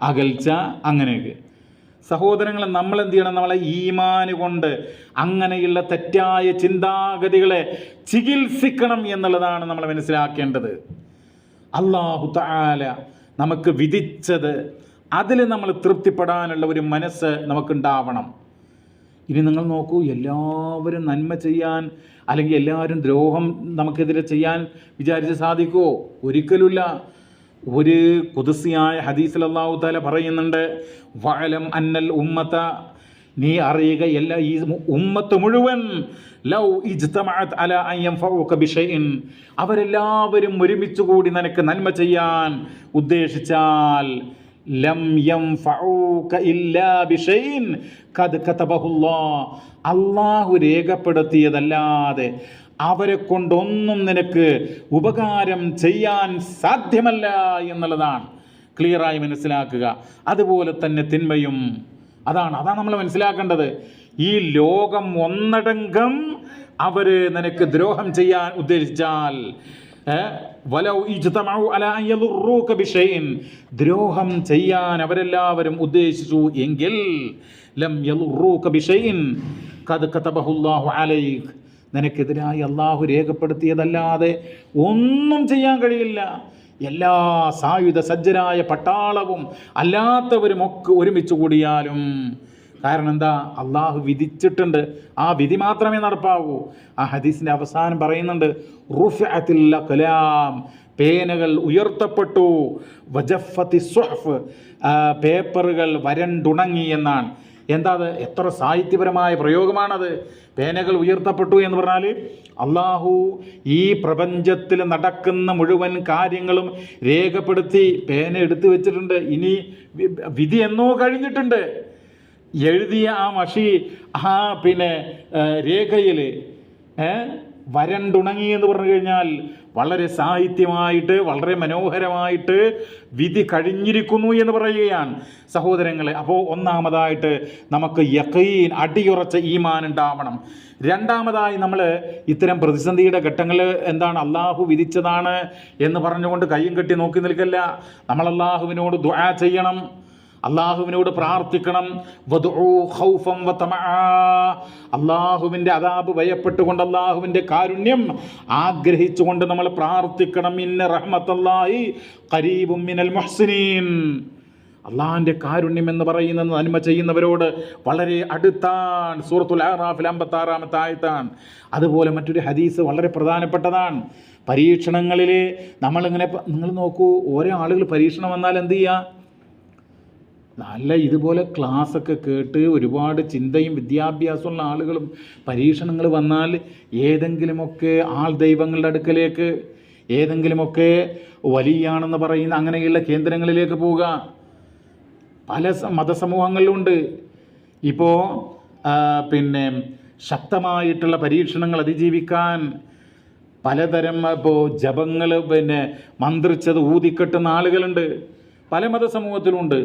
S1: അകൽച്ച, അങ്ങനെയൊക്കെ. സഹോദരങ്ങളെ, നമ്മൾ എന്ത് ചെയ്യണം? നമ്മളെ ഈമാൻ കൊണ്ട് അങ്ങനെയുള്ള തെറ്റായ ചിന്താഗതികളെ ചികിത്സിക്കണം എന്നുള്ളതാണ് നമ്മൾ മനസ്സിലാക്കേണ്ടത്. അല്ലാഹു തആല നമുക്ക് വിധിച്ചത്, അതിൽ നമ്മൾ തൃപ്തിപ്പെടാനുള്ള ഒരു മനസ്സ് നമുക്കുണ്ടാവണം. ഇനി നിങ്ങൾ നോക്കൂ, എല്ലാവരും നന്മ ചെയ്യാൻ അല്ലെങ്കിൽ എല്ലാവരും ദ്രോഹം നമുക്കെതിരെ ചെയ്യാൻ വിചാരിച്ച് സാധിക്കുമോ? ഒരിക്കലുമില്ല. ഒരു ഖുദ്സിയായ ഹദീസിൽ അല്ലാഹു തആല പറയുന്നുണ്ട്, വഅലം അന്നൽ ഉമ്മത, നീ അറിയുക, എല്ലാ ഈ ഉമ്മത്ത് മുഴുവൻ, ലൗ ഇജ്തമഅത് അലാ അൻ യൻഫഉക ബിശൈഇൻ, അവരെല്ലാവരും ഒരുമിച്ച് കൂടി നിനക്ക് നന്മ ചെയ്യാൻ ഉദ്ദേശിച്ചാൽ, ലം യൻഫഉക ഇല്ലാ ബിശൈഇൻ ഖദ് കതബഹുല്ലാഹ്, അല്ലാഹു രേഖപ്പെടുത്തിയതല്ലാതെ അവരെ കൊണ്ടൊന്നും നിനക്ക് ഉപകാരം ചെയ്യാൻ സാധ്യമല്ല എന്നുള്ളതാണ്. ക്ലിയറായി മനസ്സിലാക്കുക. അതുപോലെ തന്നെ തിന്മയും അതാണ് നമ്മൾ മനസ്സിലാക്കേണ്ടത്. ഈ ലോകം ഒന്നടങ്കം അവർ നിനക്ക് ദ്രോഹം ചെയ്യാൻ ഉദ്ദേശിച്ചാൽ, വലൗ ഇജ്തമഉ അലാ അൻ യദുറൂക ബിശൈഇൻ, ദ്രോഹം ചെയ്യാൻ അവരെല്ലാവരും ഉദ്ദേശിച്ചു എങ്കിൽ, ലം യദുറൂക ബിശൈഇൻ ഖദ് കതബഹുല്ലാഹു അലൈക്, നിനക്കെതിരായി അള്ളാഹു രേഖപ്പെടുത്തിയതല്ലാതെ ഒന്നും ചെയ്യാൻ കഴിയില്ല. എല്ലാ സായുധ സജ്ജരായ പട്ടാളവും അല്ലാത്തവരും ഒക്കെ ഒരുമിച്ച് കൂടിയാലും, കാരണം എന്താ? അള്ളാഹു വിധിച്ചിട്ടുണ്ട്, ആ വിധി മാത്രമേ നടപ്പാവൂ. ആ ഹദീസിൻ്റെ അവസാനം പറയുന്നുണ്ട്, റുഫഅത്തിൽ അഖ്ലാം, പേനകൾ ഉയർത്തപ്പെട്ടു, വജഫത്തി സുഹഫ്, പേപ്പറുകൾ വരണ്ടുണങ്ങി എന്നാണ്. എന്താ അത്? എത്ര സാഹിത്യപരമായ പ്രയോഗമാണത്. പേനകൾ ഉയർത്തപ്പെട്ടു എന്ന് പറഞ്ഞാൽ അള്ളാഹു ഈ പ്രപഞ്ചത്തിൽ നടക്കുന്ന മുഴുവൻ കാര്യങ്ങളും രേഖപ്പെടുത്തി പേന എടുത്തു വെച്ചിട്ടുണ്ട്. ഇനി വിധി എന്നോ കഴിഞ്ഞിട്ടുണ്ട്. എഴുതിയ ആ മഷി രേഖയിൽ വരണ്ടുണങ്ങി എന്ന് പറഞ്ഞു കഴിഞ്ഞാൽ വളരെ സാഹിത്യമായിട്ട്, വളരെ മനോഹരമായിട്ട് വിധി കഴിഞ്ഞിരിക്കുന്നു എന്ന് പറയുകയാണ് സഹോദരങ്ങളെ. അപ്പോൾ ഒന്നാമതായിട്ട് നമുക്ക് യഖീൻ, അടിയുറച്ച ഈമാൻ ഉണ്ടാവണം. രണ്ടാമതായി നമ്മൾ ഇത്തരം പ്രതിസന്ധിയുടെ ഘട്ടങ്ങൾ എന്താണ്? അള്ളാഹു വിധിച്ചതാണ് എന്ന് പറഞ്ഞുകൊണ്ട് കയ്യും കെട്ടി നോക്കി നിൽക്കല്ല. നമ്മൾ അള്ളാഹുവിനോട് ദുആ ചെയ്യണം, അള്ളാഹുവിനോട് പ്രാർത്ഥിക്കണം. വദഉ ഖൗഫൻ വതമആ, അള്ളാഹുവിൻ്റെ അദാബ് ഭയപ്പെട്ടുകൊണ്ട്, അള്ളാഹുവിൻ്റെ കാരുണ്യം ആഗ്രഹിച്ചുകൊണ്ട് നമ്മൾ പ്രാർത്ഥിക്കണം. ഇന്ന റഹ്മത്തല്ലാഹി ഖരീബും മിനൽ മുഹ്സിനീൻ, അള്ളാഹിൻ്റെ കാരുണ്യം എന്ന് പറയുന്നത് നന്മ ചെയ്യുന്നവരോട് വളരെ അടുത്താണ്. സൂറത്തുൽ അഅറാഫിൽ 56-ാമത്തെ ആയത്താണ്. അതുപോലെ മറ്റൊരു ഹദീസ് വളരെ പ്രധാനപ്പെട്ടതാണ്. പരീക്ഷണങ്ങളിൽ നമ്മളിങ്ങനെ, നിങ്ങൾ നോക്കൂ, ഓരോ ആളുകൾ പരീക്ഷണം വന്നാൽ എന്ത് ചെയ്യുക? നല്ല ഇതുപോലെ ക്ലാസ്സൊക്കെ കേട്ട് ഒരുപാട് ചിന്തയും വിദ്യാഭ്യാസമുള്ള ആളുകളും പരീക്ഷണങ്ങൾ വന്നാൽ ഏതെങ്കിലുമൊക്കെ ആൾ ദൈവങ്ങളുടെ അടുക്കലേക്ക്, ഏതെങ്കിലുമൊക്കെ വലിയാണെന്ന് പറയുന്ന അങ്ങനെയുള്ള കേന്ദ്രങ്ങളിലേക്ക് പോവുക. പല മതസമൂഹങ്ങളിലുണ്ട്. ഇപ്പോൾ ശക്തമായിട്ടുള്ള പരീക്ഷണങ്ങൾ അതിജീവിക്കാൻ പലതരം ജപങ്ങൾ മന്ത്രിച്ചത് ഊതിക്കെട്ടുന്ന ആളുകളുണ്ട്. പല മതസമൂഹത്തിലുണ്ട്.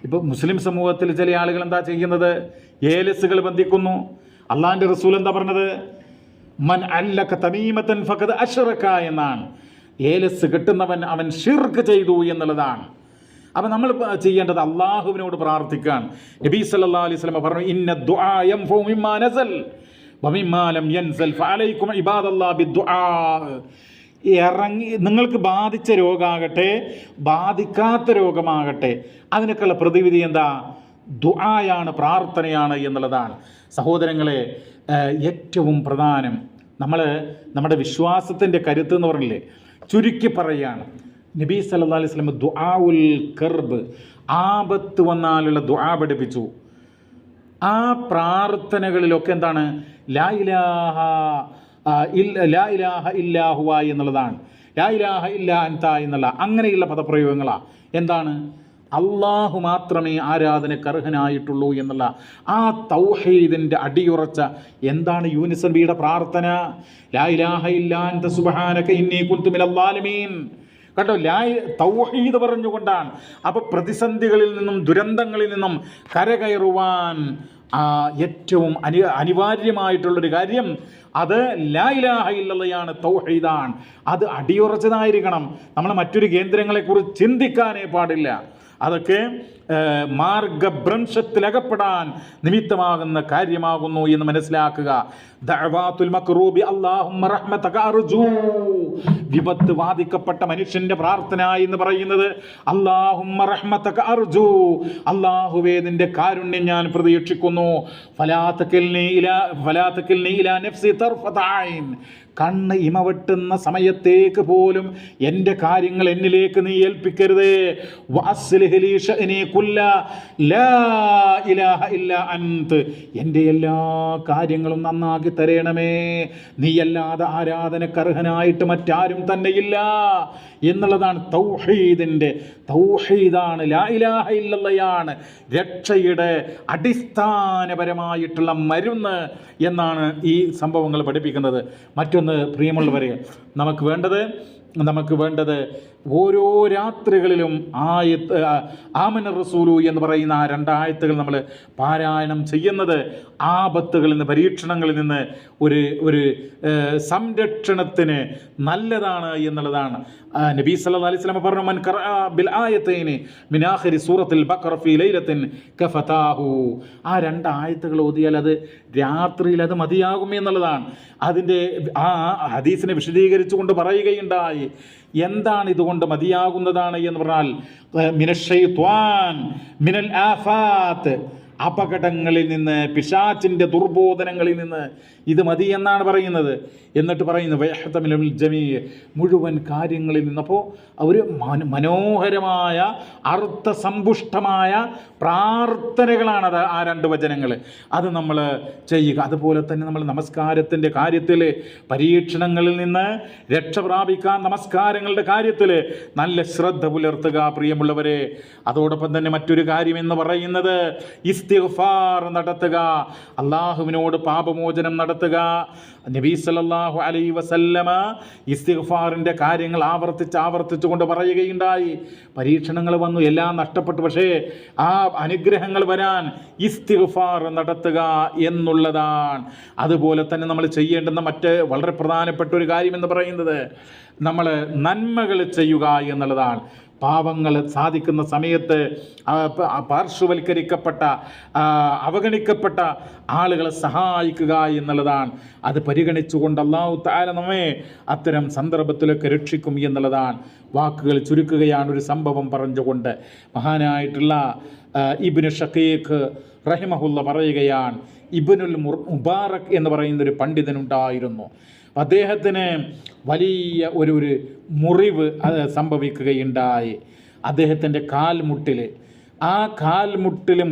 S1: ഇപ്പോൾ മുസ്ലിം സമൂഹത്തിൽ ചില ആളുകൾ എന്താ ചെയ്യുന്നത്? ഏലസുകൾ ബന്ധിക്കുന്നു. അള്ളാഹിൻ്റെ റസൂൽ എന്താ പറഞ്ഞത്? മൻ അല്ലക തമീമത്തൻ ഫഖദ് അശ്റക എന്നാണ്. ഏലസ് കെട്ടുന്നവൻ അവൻ ഷിർക്ക് ചെയ്തു എന്നുള്ളതാണ്. അപ്പം നമ്മൾ ചെയ്യേണ്ടത് അള്ളാഹുവിനോട് പ്രാർത്ഥിക്കാൻ. നബി സല്ലല്ലാഹു അലൈഹി വസല്ലം പറഞ്ഞു, ഇന്ന ദുആ യൻഫഉ മിമ്മാ നസൽ വമിമ്മാ ലം യൻസൽ ഫഅലൈക്കും ഇബാദല്ലാഹി ബിദ്ദുആ. നിങ്ങൾക്ക് ബാധിച്ച രോഗമാകട്ടെ ബാധിക്കാത്ത രോഗമാകട്ടെ അതിനൊക്കെയുള്ള പ്രതിവിധി എന്താ? ദുആയാണ്, പ്രാർത്ഥനയാണ് എന്നുള്ളതാണ്. സഹോദരങ്ങളെ, ഏറ്റവും പ്രധാനം നമ്മുടെ വിശ്വാസത്തിൻ്റെ കരുത്ത് എന്ന് പറഞ്ഞില്ലേ, ചുരുക്കി പറയുകയാണ്. നബി സല്ലല്ലാഹു അലൈഹി വസല്ലം ദുആഉൽ കർബ്, ആപത്ത് വന്നാലുള്ള ദുആ പഠിപ്പിച്ചു. ആ പ്രാർത്ഥനകളിലൊക്കെ എന്താണ്? ലാ ഇലാഹ ഇല്ലാ ഹുവ എന്നുള്ളതാണ്. ലാ ഇലാഹ ഇല്ലാ അൻത എന്നുള്ള അങ്ങനെയുള്ള പദപ്രയോഗങ്ങളാണ്. എന്താണ്? അള്ളാഹു മാത്രമേ ആരാധനയ്ക്ക് അർഹനായിട്ടുള്ളൂ എന്നുള്ള ആ തൗഹീദിൻ്റെ അടിയുറച്ച എന്താണ് യൂനുസ് നബിയുടെ പ്രാർത്ഥന? ലാ ഇലാഹ ഇല്ലാ അൻത സുബ്ഹാനക ഇന്നി കുൻതു മിനൽ ളാലിമീൻ. കണ്ടോ, തൗഹീദ് പറഞ്ഞുകൊണ്ടാണ്. അപ്പോൾ പ്രതിസന്ധികളിൽ നിന്നും ദുരന്തങ്ങളിൽ നിന്നും കരകയറുവാൻ ഏറ്റവും അനിവാര്യമായിട്ടുള്ളൊരു കാര്യം അത് ലാ ഇലാഹ ഇല്ലല്ലാഹയാണ്, തൗഹീദാണ്. അത് അടിയുറച്ചതായിരിക്കണം. നമ്മൾ മറ്റൊരു കേന്ദ്രങ്ങളെക്കുറിച്ച് ചിന്തിക്കാനേ പാടില്ല. അതൊക്കെ മാർഗഭ്രംശത്തിലകപ്പെടാൻ നിമിത്തമാകുന്ന കാര്യമാകുന്നു എന്ന് മനസ്സിലാക്കുക. ദഅവാത്തുൽ മക്റൂബി അല്ലാഹുമ്മ റഹ്മതക അർജൂ. വിപത്ത് ബാധിക്കപ്പെട്ട മനുഷ്യന്റെ പ്രാർത്ഥന എന്ന് പറയുന്നത് അല്ലാഹുമ്മ റഹ്മതക അർജൂ, അല്ലാഹുവേ നിന്റെ കാരുണ്യം ഞാൻ പ്രതീക്ഷിക്കുന്നു. ഫലാ തകിൽനി ഇലാ നഫ്സി തർഫത ഐൻ. കണ്ണ് ഇമവെട്ടുന്ന സമയത്തേക്ക് പോലും എൻ്റെ കാര്യങ്ങൾ എന്നിലേക്ക് നീ ഏൽപ്പിക്കരുതേ. വഅസ്ലിഹ് ലീ ശഅനി കുല്ല ലാ ഇലാഹ ഇല്ലാ അൻത്. എൻ്റെ എല്ലാ കാര്യങ്ങളും നന്നാക്കി തരണമേ, നീയല്ലാതെ ആരാധനക്കർഹനായിട്ട് മറ്റാരും തന്നെയില്ല എന്നുള്ളതാണ് തൗഹീദാണ്, ലാ ഇലാഹ ഇല്ലല്ലയാണ് രക്ഷയുടെ അടിസ്ഥാനപരമായിട്ടുള്ള മരുന്ന് എന്നാണ് ഈ സംഭവങ്ങൾ പഠിപ്പിക്കുന്നത്. മറ്റൊന്ന്, പ്രിയമുള്ളവരെ, നമുക്ക് വേണ്ടത് ഓരോ രാത്രികളിലും ആമന റസൂലു എന്ന് പറയുന്ന ആ 2 ആയത്തുകൾ നമ്മൾ പാരായണം ചെയ്യുന്നത് ആപത്തുകളിൽ നിന്ന്, പരീക്ഷണങ്ങളിൽ നിന്ന് ഒരു സംരക്ഷണത്തിന് നല്ലതാണ് എന്നുള്ളതാണ്. നബി സല്ലല്ലാഹു അലൈഹി വസല്ലം പറഞ്ഞു, മൻ ഖറഅ ബിൽ ആയതൈനി മിൻ ആഖിരി സൂറത്തുൽ ബഖറ ഫീ ലൈലത്തിൻ കഫതാഹു. ആ 2 ആയത്തുകൾ ഓതിയാൽ അത് രാത്രിയിൽ അത് മതിയാകും എന്നുള്ളതാണ്. അതിൻ്റെ ആ ഹദീസിനെ വിശദീകരിച്ചുകൊണ്ട് പറയുകയുണ്ടായി. എന്താണ് ഇതുകൊണ്ട് മതിയാകുന്നതാണ് എന്ന് പറഞ്ഞാൽ, മിനശ്ശൈത്വാൻ മിനൽ ആഫാത്ത്, അപകടങ്ങളിൽ നിന്ന്, പിശാചിൻ്റെ ദുർബോധനങ്ങളിൽ നിന്ന് ഇത് മതി എന്നാണ് പറയുന്നത്. എന്നിട്ട് പറയുന്നു വയഹ്തമിലുൽ ജമീ, മുഴുവൻ കാര്യങ്ങളിൽ നിന്ന്. അപ്പോൾ ഒരു മനോഹരമായ അർത്ഥസമ്പുഷ്ടമായ പ്രാർത്ഥനകളാണത് ആ 2 വചനങ്ങൾ. അത് നമ്മൾ ചെയ്യുക. അതുപോലെ തന്നെ നമ്മൾ നമസ്കാരത്തിൻ്റെ കാര്യത്തിൽ, പരീക്ഷണങ്ങളിൽ നിന്ന് രക്ഷ പ്രാപിക്കാൻ നമസ്കാരങ്ങളുടെ കാര്യത്തിൽ നല്ല ശ്രദ്ധ പുലർത്തുക പ്രിയമുള്ളവരെ. അതോടൊപ്പം തന്നെ മറ്റൊരു കാര്യം എന്ന് പറയുന്നത് ഇസ്തിഗ്ഫാർ നടത്തുക, അള്ളാഹുവിനോട് പാപമോചനം നടത്തുക. നബി സല്ലല്ലാഹു അലൈഹി വസല്ലമ ഇസ്തിഗ്ഫാറിൻ്റെ കാര്യങ്ങൾ ആവർത്തിച്ച് കൊണ്ട് പറയുകയുണ്ടായി. പരീക്ഷണങ്ങൾ വന്നു, എല്ലാം നഷ്ടപ്പെട്ടു, പക്ഷേ ആ അനുഗ്രഹങ്ങൾ വരാൻ ഇസ്തിഗ്ഫാർ നടത്തുക എന്നുള്ളതാണ്. അതുപോലെ തന്നെ നമ്മൾ ചെയ്യേണ്ടുന്ന മറ്റ് വളരെ പ്രധാനപ്പെട്ട ഒരു കാര്യം എന്ന് പറയുന്നത് നമ്മൾ നന്മകൾ ചെയ്യുക എന്നുള്ളതാണ്. പാവങ്ങൾ സാധിക്കുന്ന സമയത്ത് പാർശ്വവൽക്കരിക്കപ്പെട്ട അവഗണിക്കപ്പെട്ട ആളുകളെ സഹായിക്കുക എന്നുള്ളതാണ്. അത് പരിഗണിച്ചുകൊണ്ട് അല്ലാഹു തആല നമ്മെ അത്തരം സന്ദർഭത്തിലൊക്കെ രക്ഷിക്കും എന്നുള്ളതാണ്. വാക്കുകൾ ചുരുക്കുകയാണ് ഒരു സംഭവം പറഞ്ഞുകൊണ്ട്. മഹാനായിട്ടുള്ള ഇബ്നു ഷഖീഖ് റഹിമഹുല്ല പറയുകയാണ്, ഇബ്നുൽ മുബാറക് എന്ന് പറയുന്നൊരു പണ്ഡിതനുണ്ടായിരുന്നു. അദ്ദേഹത്തിന് വലിയ ഒരു മുറിവ് സംഭവിക്കുകയുണ്ടായി. അദ്ദേഹത്തിൻ്റെ കാൽമുട്ടിൽ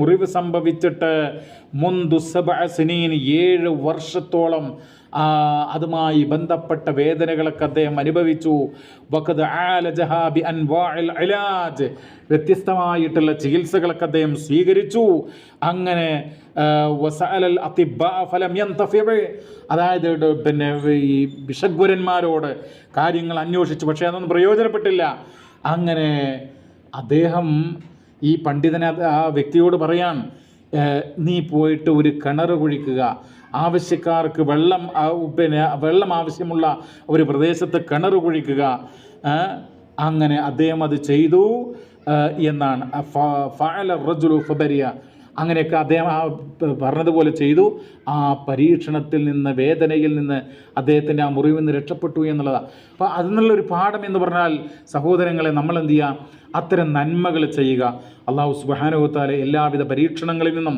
S1: മുറിവ് സംഭവിച്ചിട്ട് മുൻദു 7 വർഷത്തോളം അതുമായി ബന്ധപ്പെട്ട വേദനകളൊക്കെ അദ്ദേഹം അനുഭവിച്ചു. വഖദ് ആലജഹാ ബി അൻവാഇൽ ഇലാജ്, വ്യത്യസ്തമായിട്ടുള്ള ചികിത്സകളൊക്കെ അദ്ദേഹം സ്വീകരിച്ചു. അങ്ങനെ വസഅലൽ അതിബ്ബാ ഫലം യന്തഫി, അതായത് പിന്നെ ഈ വിഷഗ്വരന്മാരോട് കാര്യങ്ങൾ അന്വേഷിച്ചു, പക്ഷേ അതൊന്നും പ്രയോജനപ്പെട്ടില്ല. അങ്ങനെ അദ്ദേഹം ഈ പണ്ഡിതനെ ആ വ്യക്തിയോട് പറയാൻ, നീ പോയിട്ട് ഒരു കിണർ കുഴിക്കുക, ആവശ്യക്കാർക്ക് വെള്ളം ആവശ്യമുള്ള ഒരു പ്രദേശത്ത് കിണർ കുഴിക്കുക. അങ്ങനെ അദ്ദേഹം അത് ചെയ്തു എന്നാണ്. ഫഅല റജുലു ഫബരിയ, അങ്ങനെയൊക്കെ അദ്ദേഹം പറഞ്ഞതുപോലെ ചെയ്തു. ആ പരീക്ഷണത്തിൽ നിന്ന്, വേദനയിൽ നിന്ന്, അദ്ദേഹത്തിൻ്റെ ആ മുറിവിൽ നിന്ന് രക്ഷപ്പെട്ടു എന്നുള്ളതാണ്. അപ്പോൾ അതിൽ നിന്നുള്ളൊരു പാഠം എന്ന് പറഞ്ഞാൽ സഹോദരങ്ങളെ, നമ്മൾ എന്ത് ചെയ്യുക? അത്തരം നന്മകൾ ചെയ്യുക. അല്ലാഹു സുബ്ഹാനഹു വ തആല എല്ലാവിധ പരീക്ഷണങ്ങളിൽ നിന്നും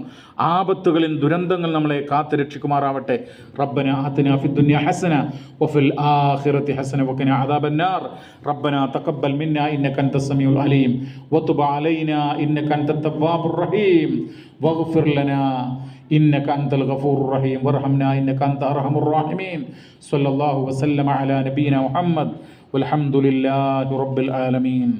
S1: ആപത്തുകളിൽ ദുരന്തങ്ങൾ നമ്മളെ കാത്തു രക്ഷിക്കുമാറാവട്ടെ. റബ്ബനാ ആതിനാ ഫിദ്ദുനിയ ഹസന വഫിൽ ആഖിറതി ഹസന വഖിനാ അദാബന്നാർ. റബ്ബനാ തഖബ്ബൽ മിന്നാ ഇന്നക അൻതസ് സമീഉൽ അലീം വതുബ് അലൈനാ ഇന്നക അൻതത് തവ്വാബുർ റഹീം വഗ്ഫിർ ലനാ ഇന്നക അൻതൽ ഗഫൂറുർ റഹീം വർഹംനാ ഇന്നക അൻത അർഹമുർ റഹീമീൻ. സ്വല്ലല്ലാഹു വസല്ലമ അലാ നബിയിനാ മുഹമ്മദ് വൽഹംദുലില്ലാഹി റബ്ബിൽ ആലമീൻ.